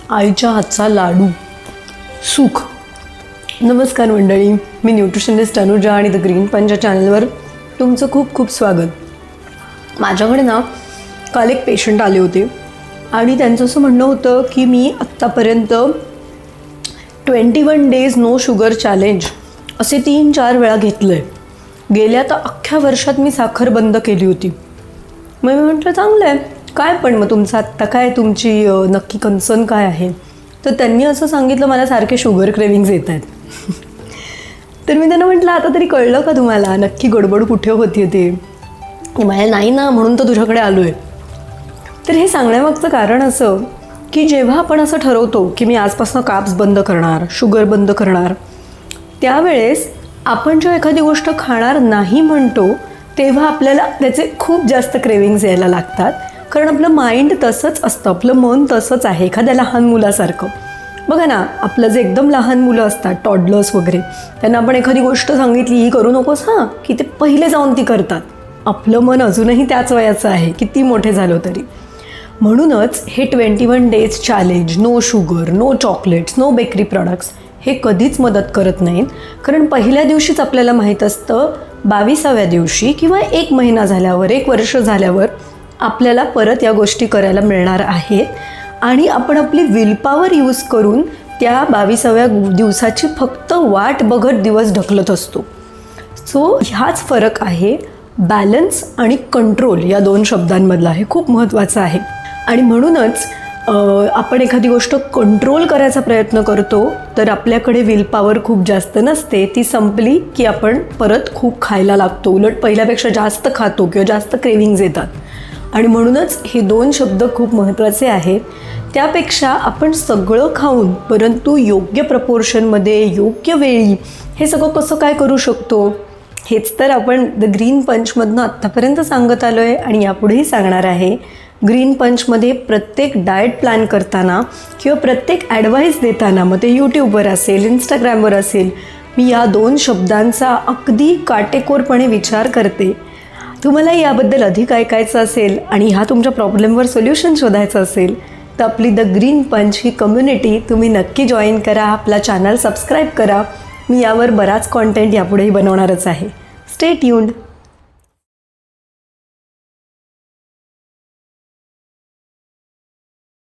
आईच्या हातचा लाडू सुख. नमस्कार मंडळी, मी न्यूट्रिशनिस्ट अनुजा आणि द ग्रीन पंच चॅनलवर तुमचं खूप खूप स्वागत. माझ्याकडे ना काल एक पेशंट आले होते आणि त्यांचं असं म्हणणं होतं की मी आत्तापर्यंत 21 डेज नो शुगर चॅलेंज असे 3-4 वेळा घेतलं आहे. गेल्या तर अख्ख्या वर्षात मी साखर बंद केली होती. मग मी म्हटलं चांगलं आहे, काय पण मग तुमचं आत्ता काय तुमची नक्की कन्सर्न काय आहे? तर त्यांनी असं सांगितलं, मला सारखे शुगर क्रेविंग्स येत आहेत. तर मी त्यांना म्हटलं आता तरी कळलं का तुम्हाला नक्की गडबड कुठे होती ते? मला नाही ना, म्हणून तर तुझ्याकडे आलो आहे. तर हे सांगण्यामागचं कारण असं की जेव्हा आपण असं ठरवतो की मी आजपासून कार्ब्स बंद करणार, शुगर बंद करणार, त्यावेळेस आपण जेव्हा एखादी गोष्ट खाणार नाही म्हणतो तेव्हा आपल्याला त्याचे खूप जास्त क्रेविंग्स यायला लागतात. कारण आपलं माइंड तसंच असतं, आपलं मन तसंच आहे एखाद्या लहान मुलासारखं. बघा ना, आपलं जे एकदम लहान मुलं असतात, टॉडलर्स वगैरे, त्यांना आपण एखादी गोष्ट सांगितली ही करू नकोस हां, की ते पहिले जाऊन ती करतात. आपलं मन अजूनही त्याच वयाचं आहे किती मोठे झालो तरी. म्हणूनच हे 21 days challenge, no sugar, no chocolates, no bakery products हे कधीच मदत करत नाहीत. कारण पहिल्या दिवशीच आपल्याला माहीत असतं 22व्या दिवशी किंवा 1 महिना झाल्यावर, 1 वर्ष झाल्यावर आपल्याला परत या गोष्टी करायला मिळणार आहेत. आणि आपण आपली विल पॉवर यूज करून त्या 22व्या दिवसाची फक्त वाट बघत दिवस ढकलत असतो. सो ह्याच फरक आहे बॅलन्स आणि कंट्रोल या 2 शब्दांमधला. हे खूप महत्त्वाचं आहे. आणि म्हणूनच आपण एखादी गोष्ट कंट्रोल करायचा प्रयत्न करतो तर आपल्याकडे विल पॉवर खूप जास्त नसते. ती संपली की आपण परत खूप खायला लागतो, उलट पहिल्यापेक्षा जास्त खातो किंवा जास्त क्रेविंग्ज येतात. आणि म्हणूनच हे 2 शब्द खूप महत्त्वाचे आहेत. त्यापेक्षा आपण सगळं खाऊन परंतु योग्य प्रपोर्शनमध्ये, योग्य वेळी हे सगळं कसं काय करू शकतो, हेच तर आपण द ग्रीन पंचमधनं आत्तापर्यंत सांगत आलो आहे आणि यापुढेही सांगणार आहे. ग्रीन पंचमध्ये प्रत्येक डाएट प्लॅन करताना किंवा प्रत्येक ॲडवाईस देताना, मग ते यूट्यूबवर असेल, इंस्टाग्रामवर असेल, मी या 2 शब्दांचा अगदी काटेकोरपणे विचार करते. तुम्हाला याबद्दल अधिक ऐकायचं असेल आणि ह्या तुमच्या प्रॉब्लेमवर सोल्युशन शोधायचं असेल तर आपली द ग्रीन पंच ही कम्युनिटी तुम्ही नक्की जॉईन करा. आपला चॅनल सबस्क्राईब करा. मी यावर बराच कॉन्टेंट यापुढेही बनवणारच आहे. Stay tuned.